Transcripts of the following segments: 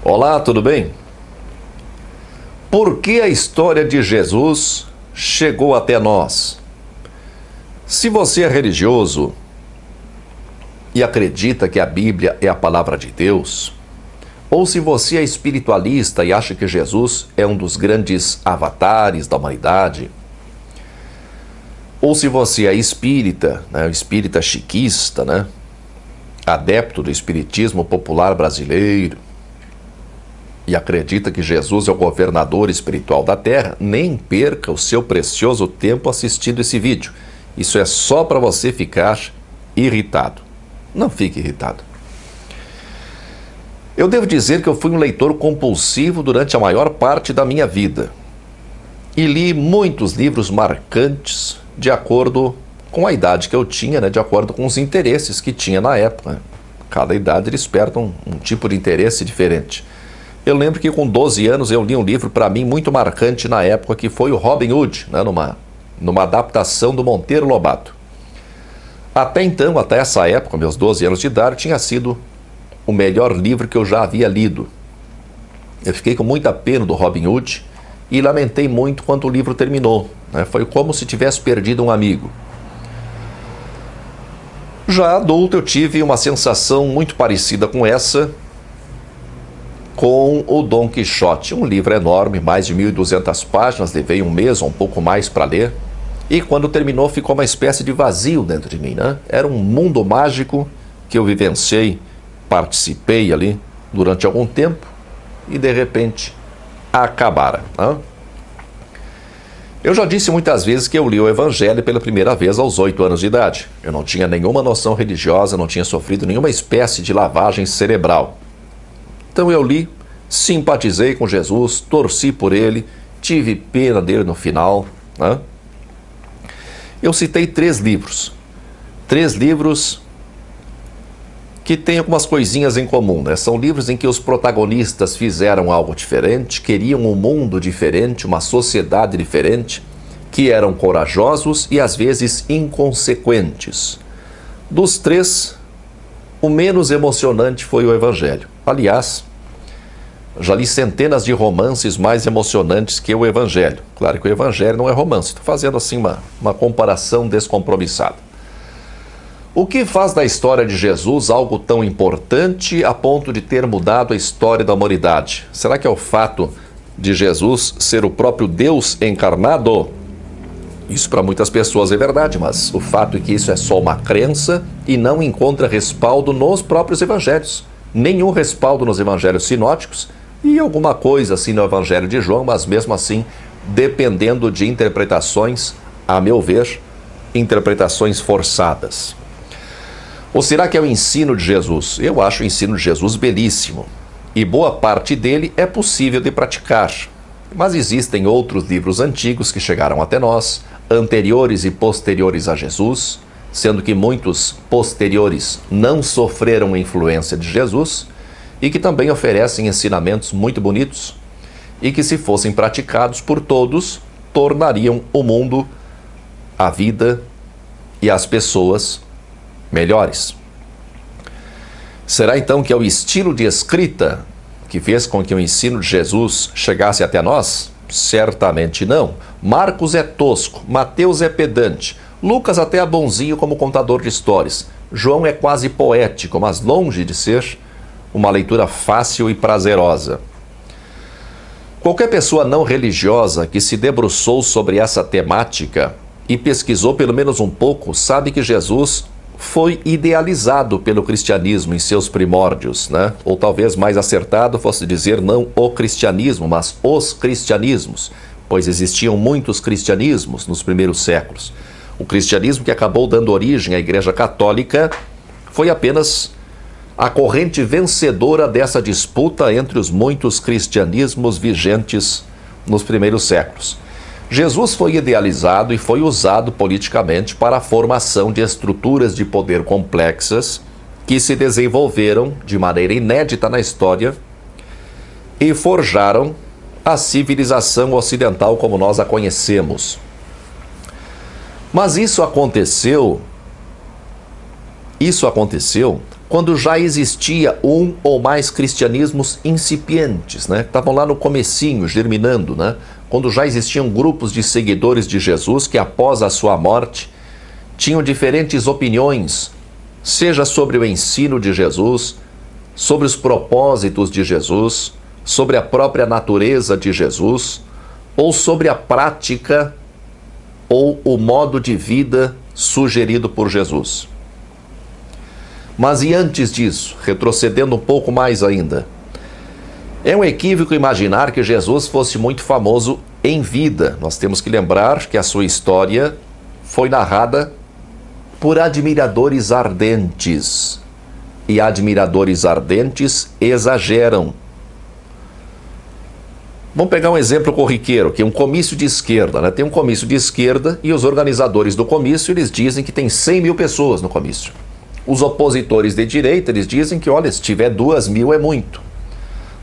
Olá, tudo bem? Por que a história de Jesus chegou até nós? Se você é religioso e acredita que a Bíblia é a palavra de Deus, ou se você é espiritualista e acha que Jesus é um dos grandes avatares da humanidade, ou se você é espírita, espírita chiquista, adepto do espiritismo popular brasileiro, e acredita que Jesus é o governador espiritual da Terra, nem perca o seu precioso tempo assistindo esse vídeo. Isso é só para você ficar irritado. Não fique irritado. Eu devo dizer que eu fui um leitor compulsivo durante a maior parte da minha vida. E li muitos livros marcantes de acordo com a idade que eu tinha, de acordo com os interesses que tinha na época. Cada idade desperta um tipo de interesse diferente. Eu lembro que com 12 anos eu li um livro para mim muito marcante na época, que foi o Robin Hood, numa adaptação do Monteiro Lobato. Até então, até essa época, meus 12 anos de idade, tinha sido o melhor livro que eu já havia lido. Eu fiquei com muita pena do Robin Hood e lamentei muito quando o livro terminou. Foi como se tivesse perdido um amigo. Já adulto, eu tive uma sensação muito parecida com essa com o Dom Quixote, um livro enorme, mais de 1.200 páginas, levei um mês ou um pouco mais para ler, e quando terminou ficou uma espécie de vazio dentro de mim, Era um mundo mágico que eu vivenciei, participei ali durante algum tempo, e de repente acabara. Eu já disse muitas vezes que eu li o Evangelho pela primeira vez aos 8 anos de idade. Eu não tinha nenhuma noção religiosa, não tinha sofrido nenhuma espécie de lavagem cerebral. Então eu li, simpatizei com Jesus, torci por ele, tive pena dele no final. Eu citei 3 livros. 3 livros que têm algumas coisinhas em comum. São livros em que os protagonistas fizeram algo diferente, queriam um mundo diferente, uma sociedade diferente, que eram corajosos e às vezes inconsequentes. Dos 3, o menos emocionante foi o Evangelho. Aliás, já li centenas de romances mais emocionantes que o Evangelho. Claro que o Evangelho não é romance, estou fazendo assim uma comparação descompromissada. O que faz da história de Jesus algo tão importante a ponto de ter mudado a história da humanidade? Será que é o fato de Jesus ser o próprio Deus encarnado? Isso para muitas pessoas é verdade, mas o fato é que isso é só uma crença e não encontra respaldo nos próprios evangelhos. Nenhum respaldo nos evangelhos sinóticos e alguma coisa assim no Evangelho de João, mas mesmo assim, dependendo de interpretações, a meu ver, interpretações forçadas. Ou será que é o ensino de Jesus? Eu acho o ensino de Jesus belíssimo e boa parte dele é possível de praticar. Mas existem outros livros antigos que chegaram até nós, anteriores e posteriores a Jesus, sendo que muitos posteriores não sofreram a influência de Jesus e que também oferecem ensinamentos muito bonitos e que, se fossem praticados por todos, tornariam o mundo, a vida e as pessoas melhores. Será então que é o estilo de escrita que fez com que o ensino de Jesus chegasse até nós? Certamente não. Marcos é tosco, Mateus é pedante, Lucas até é bonzinho como contador de histórias. João é quase poético, mas longe de ser uma leitura fácil e prazerosa. Qualquer pessoa não religiosa que se debruçou sobre essa temática e pesquisou pelo menos um pouco, sabe que Jesus foi idealizado pelo cristianismo em seus primórdios, Ou talvez mais acertado fosse dizer não o cristianismo, mas os cristianismos, pois existiam muitos cristianismos nos primeiros séculos. O cristianismo que acabou dando origem à Igreja Católica foi apenas a corrente vencedora dessa disputa entre os muitos cristianismos vigentes nos primeiros séculos. Jesus foi idealizado e foi usado politicamente para a formação de estruturas de poder complexas que se desenvolveram de maneira inédita na história e forjaram a civilização ocidental como nós a conhecemos. Mas isso aconteceu quando já existia um ou mais cristianismos incipientes, né? Estavam lá no comecinho, germinando, né? Quando já existiam grupos de seguidores de Jesus que após a sua morte tinham diferentes opiniões, seja sobre o ensino de Jesus, sobre os propósitos de Jesus, sobre a própria natureza de Jesus, ou sobre a prática ou o modo de vida sugerido por Jesus. Mas e antes disso, retrocedendo um pouco mais ainda, é um equívoco imaginar que Jesus fosse muito famoso em vida. Nós temos que lembrar que a sua história foi narrada por admiradores ardentes. E admiradores ardentes exageram. Vamos pegar um exemplo corriqueiro, que é um comício de esquerda, né? Tem um comício de esquerda e os organizadores do comício, eles dizem que tem 100 mil pessoas no comício. Os opositores de direita, eles dizem que, olha, se tiver 2 mil é muito.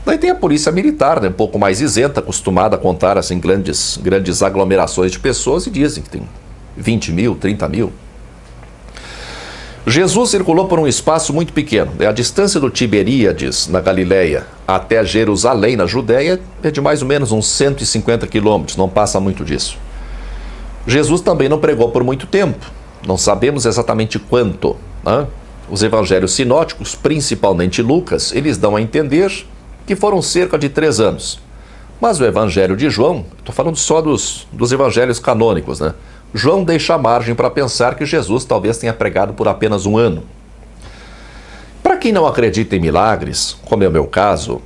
Daí tem a polícia militar, né, um pouco mais isenta, acostumada a contar assim, grandes aglomerações de pessoas, e dizem que tem 20 mil, 30 mil. Jesus circulou por um espaço muito pequeno. A distância do Tiberíades, na Galileia, até Jerusalém, na Judéia, é de mais ou menos uns 150 quilômetros, não passa muito disso. Jesus também não pregou por muito tempo, não sabemos exatamente quanto, né? Os evangelhos sinóticos, principalmente Lucas, eles dão a entender que foram cerca de 3 anos. Mas o evangelho de João, estou falando só dos evangelhos canônicos, né? João deixa margem para pensar que Jesus talvez tenha pregado por apenas 1 ano. Para quem não acredita em milagres, como é o meu caso,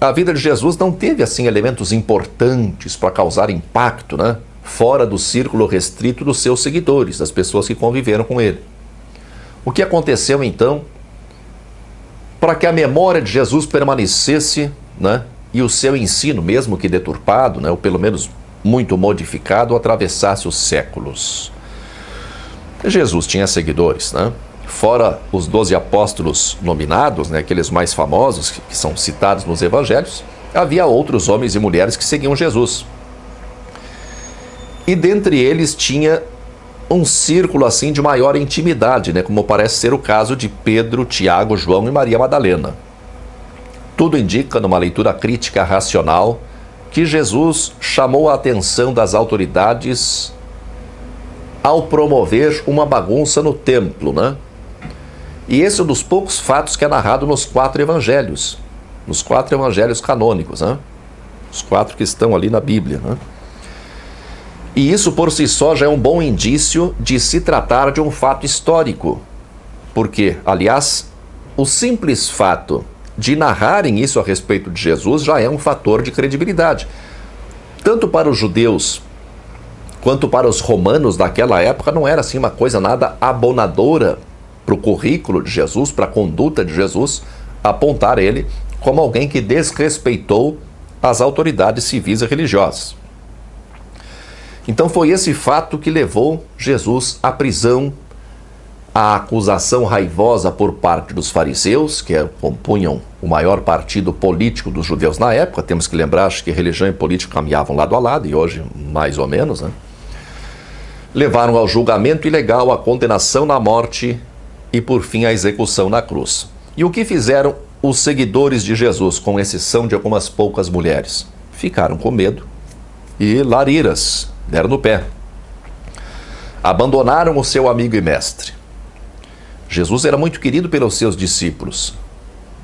a vida de Jesus não teve assim elementos importantes para causar impacto, né? Fora do círculo restrito dos seus seguidores, das pessoas que conviveram com ele. O que aconteceu então para que a memória de Jesus permanecesse, né? E o seu ensino, mesmo que deturpado, né? Ou pelo menos muito modificado, atravessasse os séculos? Jesus tinha seguidores, né? Fora os 12 apóstolos nominados, né? Aqueles mais famosos que são citados nos evangelhos, havia outros homens e mulheres que seguiam Jesus. E dentre eles tinha um círculo assim de maior intimidade, né? Como parece ser o caso de Pedro, Tiago, João e Maria Madalena. Tudo indica, numa leitura crítica racional, que Jesus chamou a atenção das autoridades ao promover uma bagunça no templo, né? E esse é um dos poucos fatos que é narrado nos 4 evangelhos, nos 4 evangelhos canônicos, né? Os 4 que estão ali na Bíblia, né? E isso por si só já é um bom indício de se tratar de um fato histórico. Porque, aliás, o simples fato de narrarem isso a respeito de Jesus já é um fator de credibilidade. Tanto para os judeus quanto para os romanos daquela época não era assim uma coisa nada abonadora para o currículo de Jesus, para a conduta de Jesus, apontar ele como alguém que desrespeitou as autoridades civis e religiosas. Então foi esse fato que levou Jesus à prisão, à acusação raivosa por parte dos fariseus, que compunham o maior partido político dos judeus na época. Temos que lembrar que religião e política caminhavam lado a lado, e hoje mais ou menos, né? Levaram ao julgamento ilegal, à condenação na morte e por fim à execução na cruz. E o que fizeram os seguidores de Jesus, com exceção de algumas poucas mulheres? Ficaram com medo e lariras, deram no pé. Abandonaram o seu amigo e mestre. Jesus era muito querido pelos seus discípulos.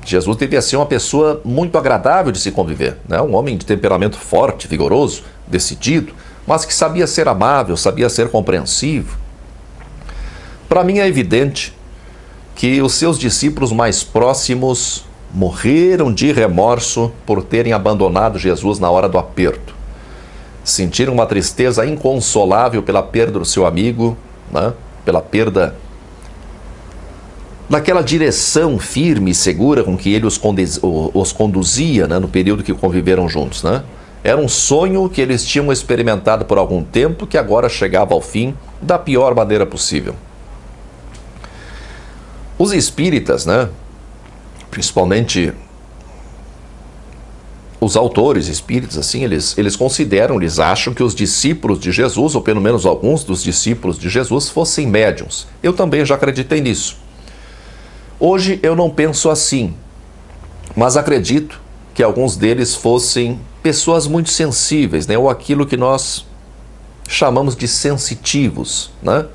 Jesus devia ser uma pessoa muito agradável de se conviver, né? Um homem de temperamento forte, vigoroso, decidido, mas que sabia ser amável, sabia ser compreensivo. Para mim é evidente que os seus discípulos mais próximos morreram de remorso por terem abandonado Jesus na hora do aperto. Sentiram uma tristeza inconsolável pela perda do seu amigo, né? Pela perda daquela direção firme e segura com que ele os conduzia, né? No período que conviveram juntos, né? Era um sonho que eles tinham experimentado por algum tempo, que agora chegava ao fim da pior maneira possível. Os espíritas, né? Principalmente os autores espíritas, assim, eles consideram, eles acham que os discípulos de Jesus, ou pelo menos alguns dos discípulos de Jesus, fossem médiuns. Eu também já acreditei nisso. Hoje eu não penso assim, mas acredito que alguns deles fossem pessoas muito sensíveis, né? Ou aquilo que nós chamamos de sensitivos, né?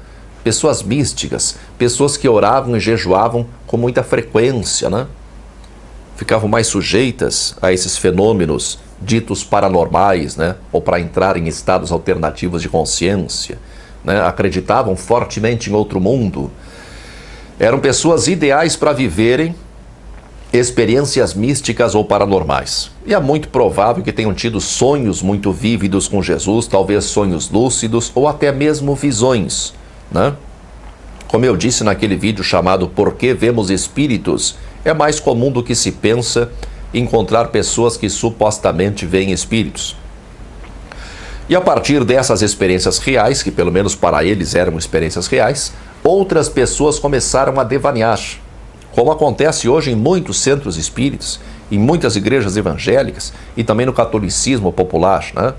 Pessoas místicas, pessoas que oravam e jejuavam com muita frequência, né? Ficavam mais sujeitas a esses fenômenos ditos paranormais, né? Ou para entrar em estados alternativos de consciência, né? Acreditavam fortemente em outro mundo. Eram pessoas ideais para viverem experiências místicas ou paranormais. E é muito provável que tenham tido sonhos muito vívidos com Jesus, talvez sonhos lúcidos ou até mesmo visões, né? Como eu disse naquele vídeo chamado Por que Vemos Espíritos, é mais comum do que se pensa encontrar pessoas que supostamente veem espíritos. E a partir dessas experiências reais, que pelo menos para eles eram experiências reais, outras pessoas começaram a devanear, como acontece hoje em muitos centros espíritas, em muitas igrejas evangélicas e também no catolicismo popular, né?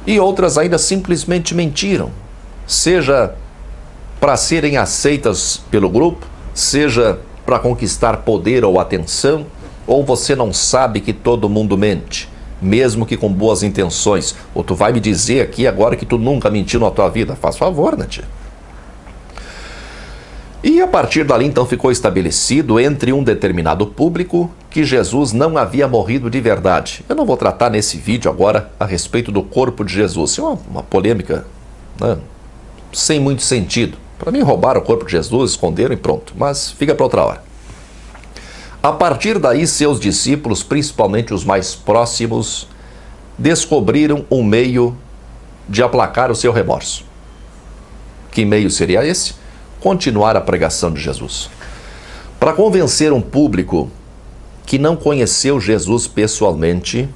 E outras ainda simplesmente mentiram, seja para serem aceitas pelo grupo, seja para conquistar poder ou atenção, ou você não sabe que todo mundo mente, mesmo que com boas intenções. Ou tu vai me dizer aqui agora que tu nunca mentiu na tua vida? Faz favor, né, tia? E a partir dali então ficou estabelecido entre um determinado público que Jesus não havia morrido de verdade. Eu não vou tratar nesse vídeo agora a respeito do corpo de Jesus. É uma polêmica, né, sem muito sentido. Para mim roubaram o corpo de Jesus, esconderam e pronto. Mas fica para outra hora. A partir daí seus discípulos, principalmente os mais próximos, descobriram um meio de aplacar o seu remorso. Que meio seria esse? Continuar a pregação de Jesus. Para convencer um público que não conheceu Jesus pessoalmente,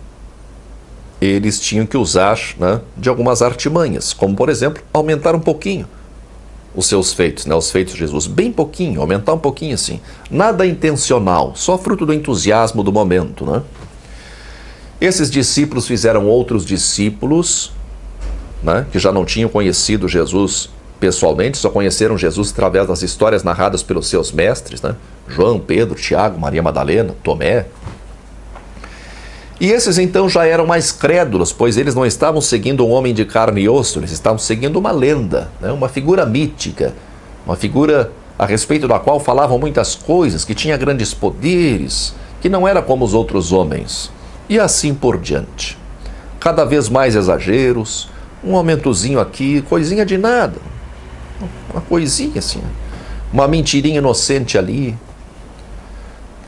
eles tinham que usar, né, de algumas artimanhas, como por exemplo, aumentar um pouquinho os seus feitos, né, os feitos de Jesus, bem pouquinho, aumentar um pouquinho assim. Nada intencional, só fruto do entusiasmo do momento, né? Esses discípulos fizeram outros discípulos, né, que já não tinham conhecido Jesus pessoalmente, só conheceram Jesus através das histórias narradas pelos seus mestres, né? João, Pedro, Tiago, Maria Madalena, Tomé. E esses então já eram mais crédulos, pois eles não estavam seguindo um homem de carne e osso, eles estavam seguindo uma lenda, né? Uma figura mítica, uma figura a respeito da qual falavam muitas coisas, que tinha grandes poderes, que não era como os outros homens. E assim por diante. Cada vez mais exageros, um aumentozinho aqui, coisinha de nada. Uma coisinha assim, uma mentirinha inocente ali.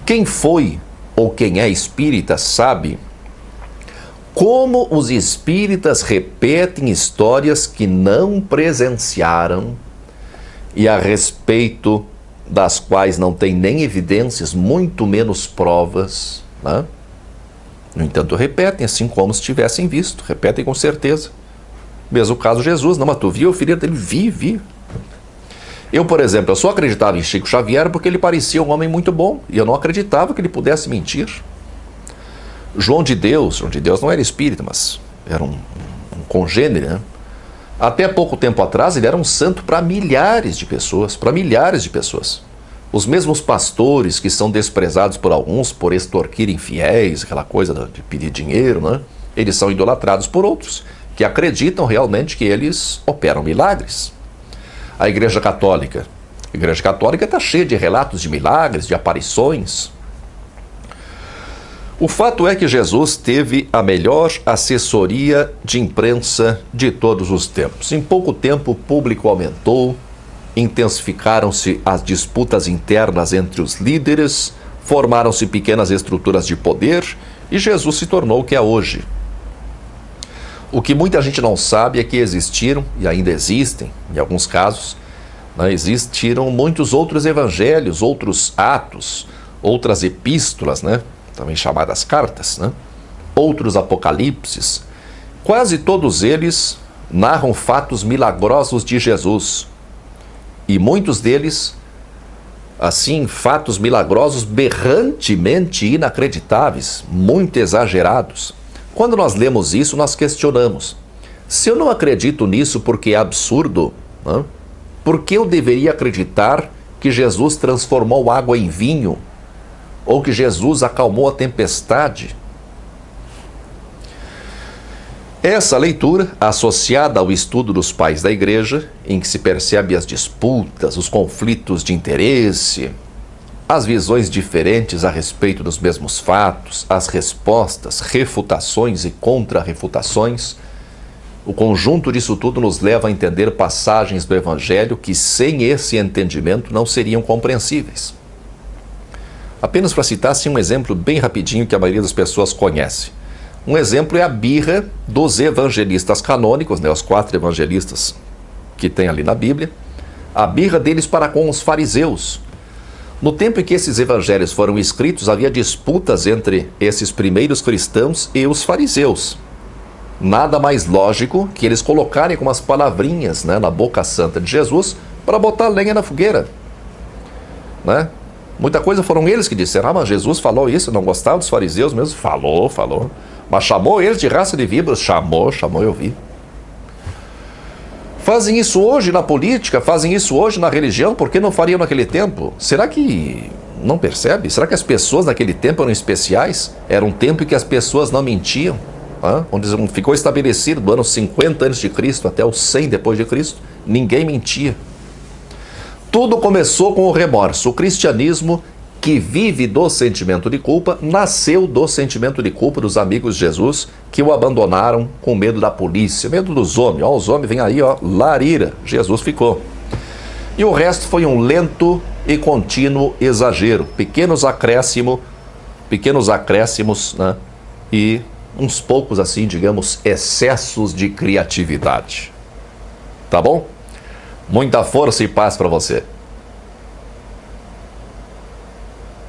Quem foi ou quem é espírita sabe como os espíritas repetem histórias que não presenciaram e a respeito das quais não tem nem evidências, muito menos provas, né? No entanto, repetem assim como se tivessem visto, repetem com certeza. Mesmo o caso de Jesus, não, mas tu viu o filho dele? Vi. Eu, por exemplo, eu só acreditava em Chico Xavier porque ele parecia um homem muito bom, e eu não acreditava que ele pudesse mentir. João de Deus não era espírita, mas era um congênere, né? Até pouco tempo atrás ele era um santo para milhares de pessoas, Os mesmos pastores que são desprezados por alguns por extorquirem fiéis, aquela coisa de pedir dinheiro, né? Eles são idolatrados por outros, que acreditam realmente que eles operam milagres. A Igreja Católica está cheia de relatos de milagres, de aparições. O fato é que Jesus teve a melhor assessoria de imprensa de todos os tempos. Em pouco tempo o público aumentou, intensificaram-se as disputas internas entre os líderes, formaram-se pequenas estruturas de poder e Jesus se tornou o que é hoje. O que muita gente não sabe é que existiram, e ainda existem, em alguns casos, né, existiram muitos outros evangelhos, outros atos, outras epístolas, né, também chamadas cartas, né, outros apocalipses. Quase todos eles narram fatos milagrosos de Jesus. E muitos deles, assim, fatos milagrosos berrantemente inacreditáveis, muito exagerados. Quando nós lemos isso, nós questionamos. Se eu não acredito nisso porque é absurdo, né, por que eu deveria acreditar que Jesus transformou água em vinho, ou que Jesus acalmou a tempestade. Essa leitura, associada ao estudo dos pais da igreja, em que se percebe as disputas, os conflitos de interesse, as visões diferentes a respeito dos mesmos fatos, as respostas, refutações e contra-refutações, o conjunto disso tudo nos leva a entender passagens do Evangelho que, sem esse entendimento, não seriam compreensíveis. Apenas para citar assim, um exemplo bem rapidinho que a maioria das pessoas conhece. Um exemplo é a birra dos evangelistas canônicos, os 4 evangelistas que tem ali na Bíblia, a birra deles para com os fariseus. No tempo em que esses evangelhos foram escritos, havia disputas entre esses primeiros cristãos e os fariseus. Nada mais lógico que eles colocarem com umas palavrinhas, né, na boca santa de Jesus para botar lenha na fogueira. Né? Muita coisa foram eles que disseram, mas Jesus falou isso, não gostava dos fariseus mesmo? Falou. Mas chamou eles de raça de víboras? Chamou, eu vi. Fazem isso hoje na política, fazem isso hoje na religião, por que não fariam naquele tempo? Será que não percebe? Será que as pessoas naquele tempo eram especiais? Era um tempo em que as pessoas não mentiam, onde ficou estabelecido do ano 50 a.C. até o 100 depois de Cristo, ninguém mentia. Tudo começou com o remorso. O cristianismo, que vive do sentimento de culpa, nasceu do sentimento de culpa dos amigos de Jesus, que o abandonaram com medo da polícia, medo dos homens. Os homens vêm aí, larira. Jesus ficou. E o resto foi um lento e contínuo exagero. Pequenos acréscimos, né? E uns poucos, assim, digamos, excessos de criatividade. Tá bom? Muita força e paz para você.